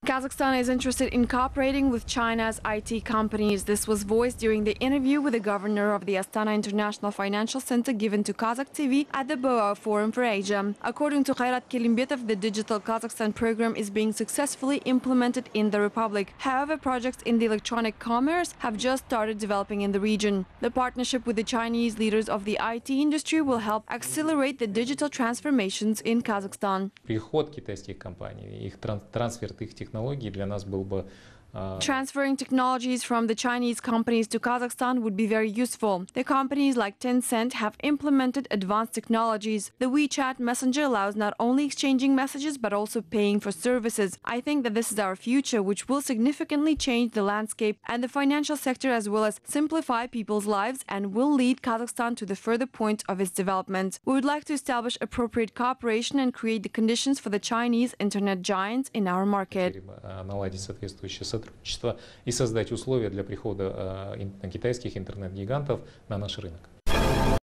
Kazakhstan is interested in cooperating with China's IT companies. This was voiced during the interview with the governor of the Astana International Financial Center given to Kazakh TV at the BOA Forum for Asia. According to Khairat Kelimbetov, the Digital Kazakhstan program is being successfully implemented in the Republic. However, projects in the electronic commerce have just started developing in the region. The partnership with the Chinese leaders of the IT industry will help accelerate the digital transformations in Kazakhstan. Приход китайских компаний, их трансфер их технологий для нас был бы. Transferring technologies from the Chinese companies to Kazakhstan would be very useful. The companies like Tencent have implemented advanced technologies. The WeChat messenger allows not only exchanging messages but also paying for services. I think that this is our future, which will significantly change the landscape and the financial sector as well as simplify people's lives and will lead Kazakhstan to the further point of its development. We would like to establish appropriate cooperation and create the conditions for the Chinese internet giants in our market. Наладить соответствующее сотрудничество и создать условия для прихода китайских интернет-гигантов на наш рынок.